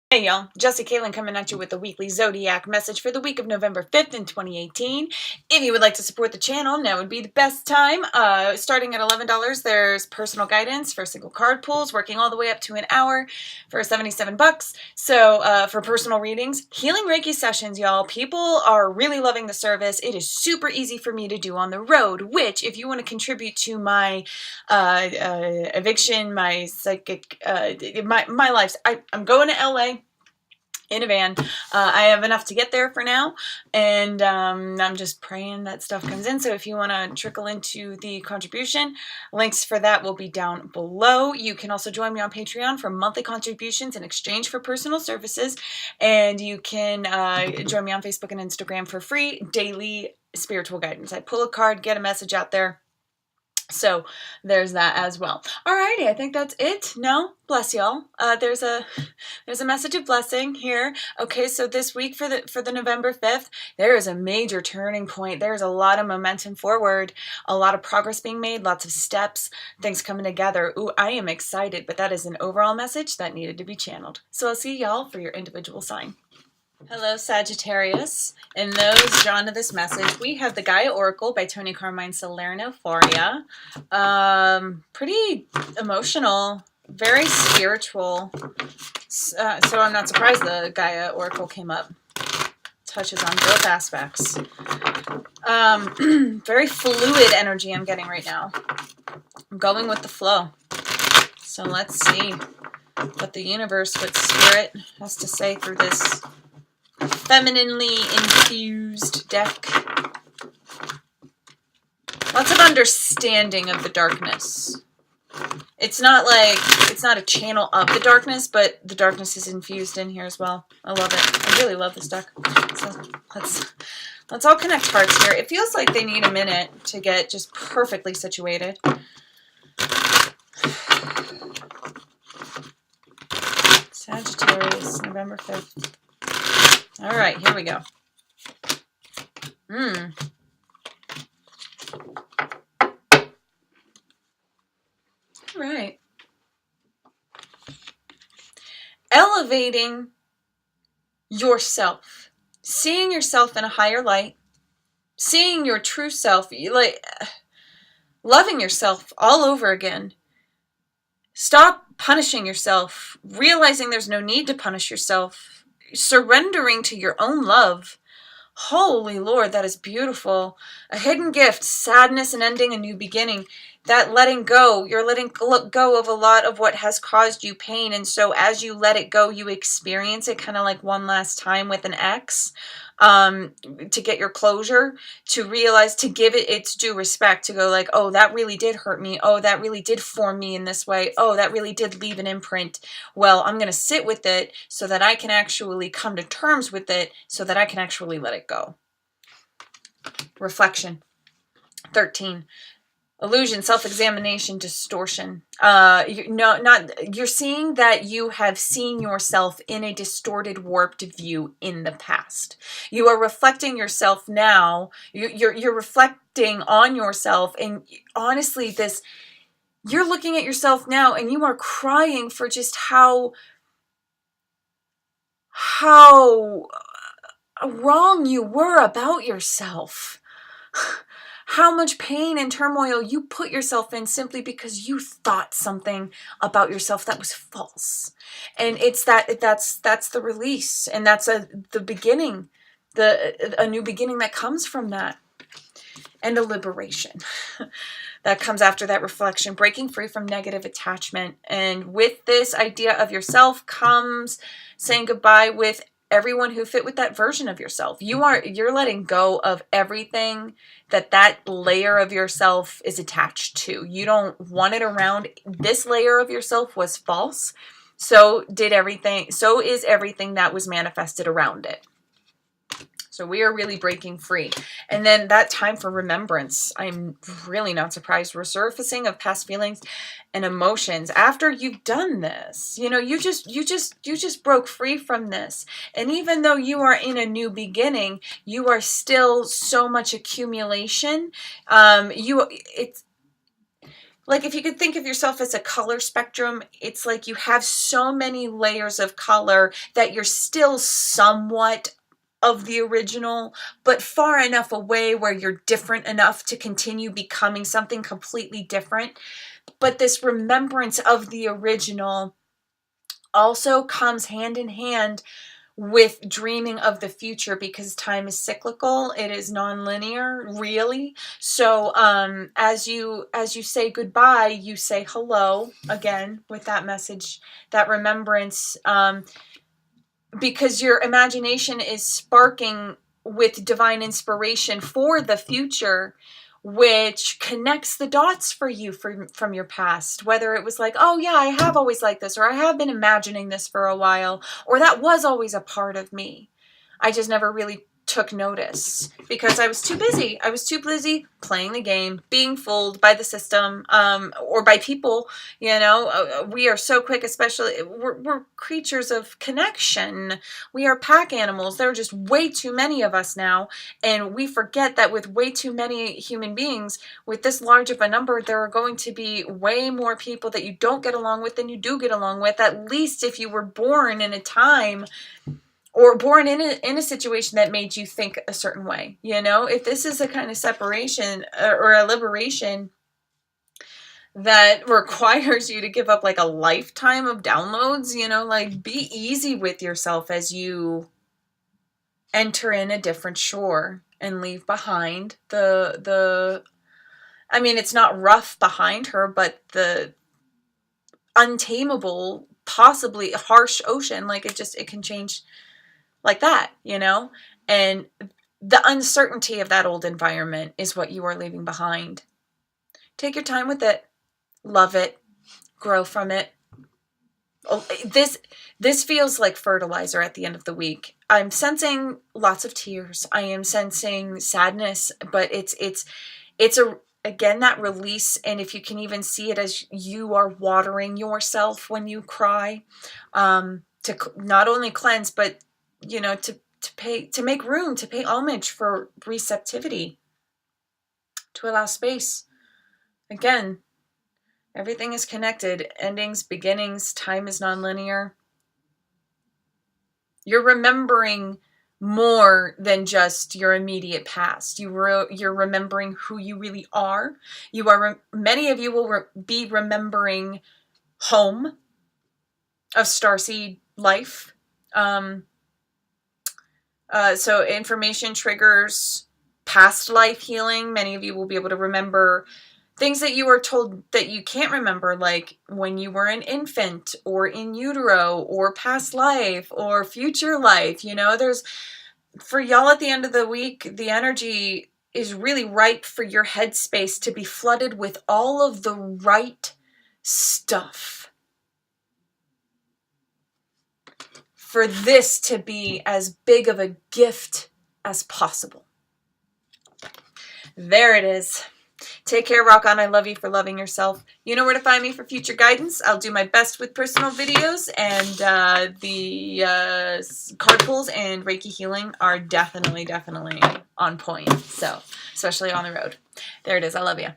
Hey y'all, Jesse Caitlin coming at you with the weekly Zodiac message for the week of November 5th in 2018. If you would like to support the channel, now would be the best time. Starting at $11, there's personal guidance for single card pulls, working all the way up to an hour for $77. So for personal readings, healing Reiki sessions, y'all. People are really loving the service. It is super easy for me to do on the road, which if you want to contribute to my eviction, my psychic, my life, I'm going to LA in a van. I have enough to get there for now, and I'm just praying that stuff comes in. So if you want to trickle into the contribution, links for that will be down below. You can also join me on Patreon for monthly contributions in exchange for personal services, and you can join me on Facebook and Instagram for free daily spiritual guidance. I pull a card, get a message out there. So there's that as well. Alrighty, I think that's it. No, bless y'all. There's a message of blessing here. Okay, so this week for the November 5th, there is a major turning point. There's a lot of momentum forward, a lot of progress being made, lots of steps, things coming together. Ooh, I am excited, but that is an overall message that needed to be channeled. So I'll see y'all for your individual sign. Hello, Sagittarius. And those drawn to this message, we have the Gaia Oracle by Tony Carmine Salerno for you. Pretty emotional, very spiritual. So I'm not surprised the Gaia Oracle came up. Touches on both aspects. Very fluid energy I'm getting right now. I'm going with the flow. So let's see what the universe, what spirit has to say through this femininely infused deck. Lots of understanding of the darkness. It's not a channel of the darkness, but the darkness is infused in here as well. I love it. I really love this deck. So let's all connect hearts here. It feels like they need a minute to get just perfectly situated. Sagittarius, November 5th. All right, here we go. All right. Elevating yourself, seeing yourself in a higher light, seeing your true self, like loving yourself all over again. Stop punishing yourself, realizing there's no need to punish yourself. Surrendering to your own love. Holy Lord, that is beautiful. A hidden gift, sadness and ending a new beginning. That letting go, you're letting go of a lot of what has caused you pain. And so as you let it go, you experience it kind of like one last time with an ex, to get your closure, to realize, to give it its due respect, to go like, oh, that really did hurt me. Oh, that really did form me in this way. Oh, that really did leave an imprint. Well, I'm going to sit with it so that I can actually come to terms with it, so that I can actually let it go. Reflection. 13. Illusion, self-examination, distortion. You're seeing that you have seen yourself in a distorted, warped view in the past. You are reflecting yourself now. You're reflecting on yourself, and honestly, you're looking at yourself now, and you are crying for just how wrong you were about yourself. How much pain and turmoil you put yourself in simply because you thought something about yourself that was false. And it's that's the release, and that's the beginning, a new beginning that comes from that, and a liberation that comes after that reflection, breaking free from negative attachment. And with this idea of yourself comes saying goodbye with everyone who fit with that version of yourself. You're letting go of everything that layer of yourself is attached to. You don't want it around. This layer of yourself was false. So is everything that was manifested around it. So we are really breaking free. And then that time for remembrance. I'm really not surprised. Resurfacing of past feelings and emotions after you've done this. You know, you just broke free from this. And even though you are in a new beginning, you are still so much accumulation. like if you could think of yourself as a color spectrum, it's like you have so many layers of color that you're still somewhat of the original, but far enough away where you're different enough to continue becoming something completely different. But this remembrance of the original also comes hand in hand with dreaming of the future, because time is cyclical. It is non-linear, really. So as you say goodbye, you say hello again with that message, that remembrance, because your imagination is sparking with divine inspiration for the future, which connects the dots for you from your past. Whether it was like, oh yeah, I have always liked this, or I have been imagining this for a while, or that was always a part of me. I just never really took notice because I was too busy. I was too busy playing the game, being fooled by the system, or by people. You know, we are so quick, especially, we're creatures of connection. We are pack animals. There are just way too many of us now. And we forget that with way too many human beings, with this large of a number, there are going to be way more people that you don't get along with than you do get along with. At least if you were born in a time, or born in a situation that made you think a certain way. You know, if this is a kind of separation or a liberation that requires you to give up like a lifetime of downloads, you know, like be easy with yourself as you enter in a different shore and leave behind the I mean, it's not rough behind her, but the untamable, possibly harsh ocean. Like it can change like that, you know? And the uncertainty of that old environment is what you are leaving behind. Take your time with it. Love it. Grow from it. Oh, this feels like fertilizer at the end of the week. I'm sensing lots of tears. I am sensing sadness, but it's again, that release. And if you can even see it as you are watering yourself when you cry, to not only cleanse, but you know, to make room, to pay homage for receptivity, to allow space. Again, everything is connected. Endings, beginnings, time is nonlinear. You're remembering more than just your immediate past. You're remembering who you really are. You are. Many of you will be remembering home, of starseed life. So information triggers past life healing. Many of you will be able to remember things that you were told that you can't remember, like when you were an infant or in utero or past life or future life. You know, for y'all at the end of the week, the energy is really ripe for your headspace to be flooded with all of the right stuff. For this to be as big of a gift as possible. There it is. Take care, rock on. I love you for loving yourself. You know where to find me for future guidance. I'll do my best with personal videos, and the card pulls and Reiki healing are definitely on point. So, especially on the road. There it is. I love you.